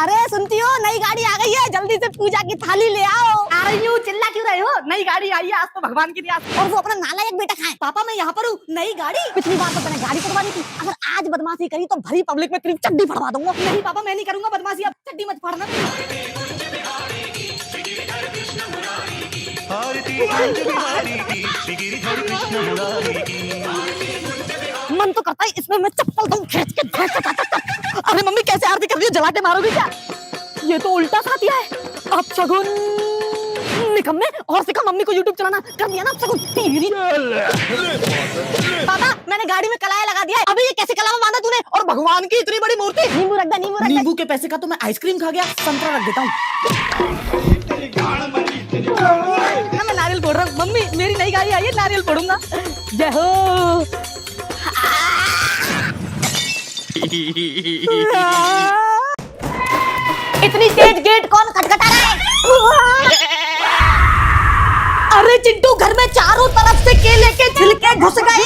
अरे सुनती हो, नई गाड़ी आ गई है, जल्दी से पूजा की थाली ले आओ। आ रही हूँ, चिल्ला क्यों रहे हो? नई गाड़ी आई है आज तो भगवान की रियासत। और वो अपना नालायक बेटा खाए। पापा मैं यहाँ पर हूँ। नई गाड़ी? पिछली बार तो मैंने गाड़ी पकड़वानी थी, अगर आज बदमाशी करी तो भरी पब्लिक में तेरी चड्डी फड़वा दूंगा। नहीं पापा मैं नहीं करूंगा बदमाशी, अब चड्डी मत फाड़ना। मन तो करता है इसमें मैं चप्पल दूं खींच के भैंस का। अरे मम्मी कैसे आरती कर रही हो, जला के मारोगी क्या? ये तो उल्टा सा दिया है। अब शगुन निकम्मे, और सिखा मम्मी को यूट्यूब चलाना। कर दिया ना सब टीवी। पापा मैंने गाड़ी में कलाया लगा दिया है। अभी ये कैसे कला में बांधा तूने? और भगवान की इतनी बड़ी मूर्ति। नींबू रख दे, नींबू रख दे। नींबू के पैसे का तो मैं आइसक्रीम खा गया, संतरा रख देता हूँ। मैं नारियल फोड़ रहा हूँ। मम्मी मेरी नई गाड़ी आई है, नारियल फोड़ूंगा। जय हो। इतनी तेज गेट कौन खटखटा रहा है? अरे चिंटू घर में चारों तरफ से केले के छिलके घुस गए।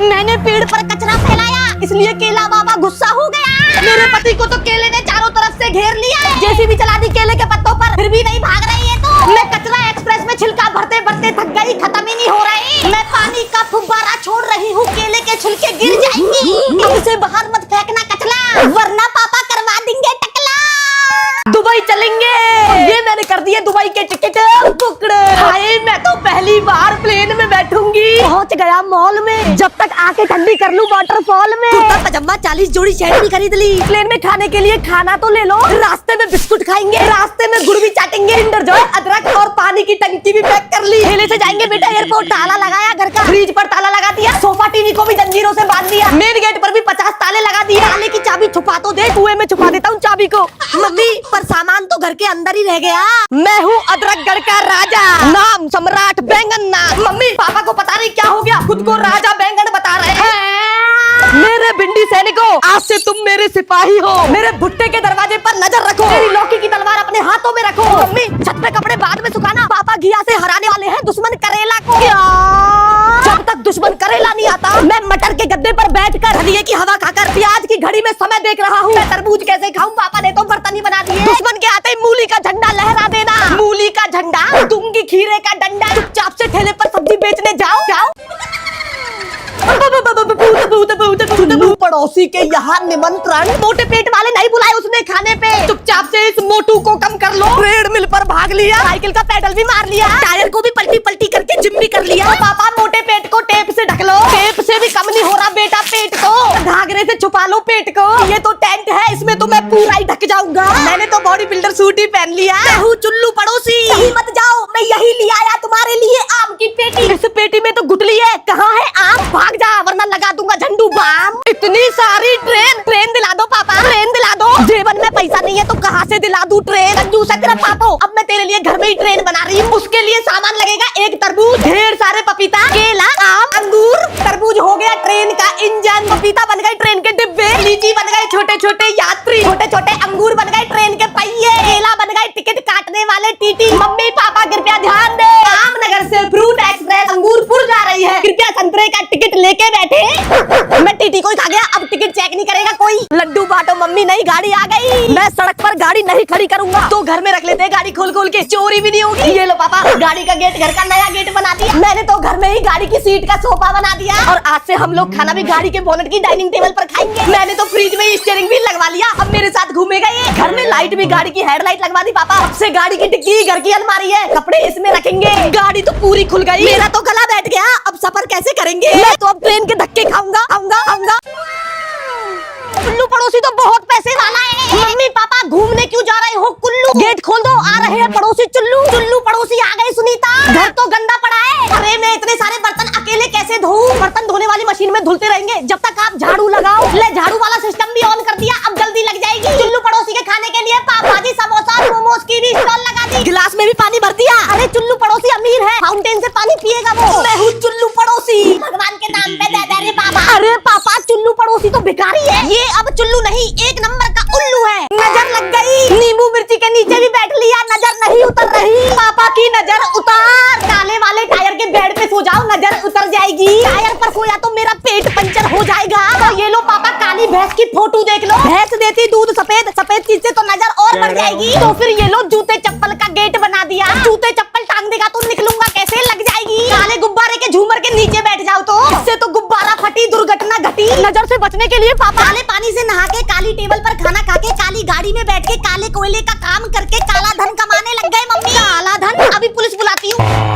मैंने पेड़ पर कचरा फैलाया, इसलिए केला बाबा गुस्सा हो गया। मेरे पति को तो केले ने चारों तरफ से घेर लिया है। जेसीबी चला दी केले के पत्तों पर, फिर भी नहीं भाग रही है। तो मैं कचरा एक्सप्रेस में छिलका भरते भरते थक गई, खत्म ही नहीं हो रही। मैं पानी का फुब्बारा छोड़ रही हूँ, केले के छिलके गिर जाएंगी। अब इसे बाहर मत फेंकना कचरा, वरना पापा करवा देंगे टकला। दुबई चलेंगे। ये मैंने कर दिए दुबई के टिकट बुक। हाय मैं तो पहली बार प्लेन में बैठूंगी। पहुंच गया मॉल में, जब तक आके ठंडी कर लूं वाटरफॉल में। कुर्ता पजामा 40 जोड़ी शर्ट भी खरीद ली। प्लेन में खाने के लिए खाना तो ले लो, रास्ते में बिस्कुट खाएंगे, रास्ते में गुड़ भी चाटेंगे। किंडर जॉय, अदरक और पानी की टंकी भी पैक कर ली। ठेले से जाएंगे बेटा एयरपोर्ट। ताला लगाया घर का, फ्रिज पर ताला लगा दिया, सोफा टीवी को भी जंजीरों से बांध दिया। मेन गेट पर भी 50 ताले लगा दिए। ताले की चाबी छुपा तो दे, कुएं में छुपा देता हूँ चाबी को। मम्मी पर सामान तो घर के अंदर ही रह गया। मैं हूँ अदरकगढ़ का राजा, नाम सम्राट बैंगन नाथ। मम्मी पापा को पता नहीं क्या हो गया, खुद को राजा बैंगन बता रहे हैं। मेरे भिंडी सैनिकों, आज से तुम मेरे सिपाही हो। मेरे भुट्टे के दरवाजे पर नजर रखो, मेरी लौकी की तलवार अपने हाथों में रखो। मम्मी छत पे कपड़े बाद में सुखाना, पापा घिया से हराने वाले हैं दुश्मन करेला को। क्या? जब तक दुश्मन करेला नहीं आता, मैं मटर के गद्दे पर बैठकर धनिये की हवा खाकर प्याज की घड़ी में समय देख रहा हूँ। मैं तरबूज कैसे खाऊं, पापा ने तो बर्तन ही बना दिए। दुश्मन के आते ही मूली का झंडा लहरा देना। मूली का झंडा, दूंगी खीरे का डंडा। चुपचाप से ठेले पर सब्जी बेचने जाओ। जाओ पड़ोसी के यहाँ निमंत्रण, मोटे पेट वाले नहीं बुलाए उसने खाने पे। चुपचाप से इस मोटू को कम कर लो। ट्रेड मिल पर भाग लिया, साइकिल का पेडल भी मार लिया, टायर को भी पलटी पलटी करके जिम भी कर लिया। पापा मोटे पेट को टेप से ढक लो, टेप से भी कम नहीं हो रहा बेटा पेट को। घाघरे से छुपा लो पेट को, ये तो टेंट है, इसमें तो मैं पूरा ही ढक जाऊंगा। मैंने तो बॉडी बिल्डर सूट ही पहन लिया। मैं हूँ चुल्लू पड़ोसी, कहीं मत जाओ, मैं यही ले आया तुम्हारे लिए आम की पेटी। इस पेटी में तो गुठली है, कहाँ है आम? भाग जा वरना लगा दूंगा झंडू बाम। इतनी सारी ट्रेन दिला दो पापा, ट्रेन दिला दो। जेबन में पैसा नहीं है तो कहाँ से दिला दूं ट्रेन? कंजूस है तेरा पापा। अब मैं तेरे लिए घर में ही ट्रेन बना रही हूँ। उसके लिए सामान लगेगा, एक तरबूज, ढेर सारे पपीता, केला, आम, अंगूर। तरबूज हो गया ट्रेन का इंजन, पपीता बन गए ट्रेन के डिब्बे, लीची बन गए छोटे छोटे यात्री, छोटे छोटे अंगूर बन गए ट्रेन के पहिए, केला बन गए टिकट काटने वाले टीटी। मम्मी पापा कृपया ध्यान दे, रामनगर से फ्रूट एक्सप्रेस अंगूरपुर जा रही है, कृपया संतरे का टिकट लेके बैठे। मैं टीटी को ही खा गया, अब टिकट चेक नहीं करेगा कोई। लड्डू बांटो मम्मी, नई गाड़ी आ गई। मैं सड़क पर गाड़ी नहीं खड़ी करूंगा, तो घर में रख लेते हैं गाड़ी खोल खोल के, चोरी भी नहीं होगी। ये लो पापा, गाड़ी का गेट घर का नया गेट बना दिया। मैंने तो घर में ही गाड़ी की सीट का सोफा बना दिया। और आज से हम लोग खाना भी गाड़ी के बोनट की डाइनिंग टेबल पर खाएंगे। मैंने तो फ्रिज में स्टीयरिंग व्हील लगवा लिया, अब मेरे साथ घूमेगा ये। घर में लाइट भी गाड़ी की हेडलाइट लगवा दी पापा। अब से गाड़ी की डिक्की घर की अलमारी है, कपड़े इसमें रखेंगे। गाड़ी तो पूरी खुल गई, मेरा तो गला बैठ गया। अब सफर कैसे करेंगे? मैं तो अब ट्रेन के धक्के खाऊंगा। कुल्लू पड़ोसी तो बहुत पैसे वाला है। मम्मी पापा घूमने क्यों जा रहे हो? कुल्लू गेट खोल दो, आ रहे हैं पड़ोसी चुल्लू। चुल्लू पड़ोसी आ गए। सुनीता घर तो गंदा पड़ा है। अरे मैं इतने सारे बर्तन अकेले कैसे धोऊं? बर्तन धोने वाली मशीन में धुलते रहेंगे जब तक आप झाड़ू लगाओ। ले झाड़ू वाला सिस्टम भी ऑन कर दिया, अब जल्दी लग जाएगी। चुल्लू पड़ोसी के खाने के लिए पाव भाजी, समोसा, मोमोज की भी स्टॉल लगा दी। गिलास में भी पानी भर दिया। अरे चुल्लू पड़ोसी अमीर है, फाउंटेन से पानी पिएगा वो। मैं हूँ चुल्लू पड़ोसी, भगवान के नाम पे दे दे रे पापा। अरे पापा चुल्लू पड़ोसी तो भिखारी है, ये अब चुल्लू नहीं एक नंबर का उल्लू है। नजर लग गई, नींबू मिर्ची के नीचे भी बैठ लिया, नजर नहीं उतर रही। पापा की नजर उतार, काले वाले टायर के बेड पे सो जाओ, नजर उतर जाएगी। टायर पर सोया तो मेरा पेट पंचर हो जाएगा। तो ये लो फोटो देख लो, भैंस देती दूध सफेद, सफेद चीज से तो नजर और बढ़ जाएगी। तो फिर ये लो जूते चप्पल का गेट बना दिया, जूते चप्पल टांग देगा तो निकलूंगा कैसे, लग जाएगी। काले गुब्बारे के झूमर के नीचे बैठ जाओ तो इससे तो गुब्बारा फटी, दुर्घटना घटी। नजर से बचने के लिए पापा काले पानी से नहा के, काली टेबल पर खाना खा के, काली गाड़ी में बैठ के, काले कोयले का काम करके काला धन कमाने लग गए मम्मी। काला धन, अभी पुलिस बुलाती हूँ।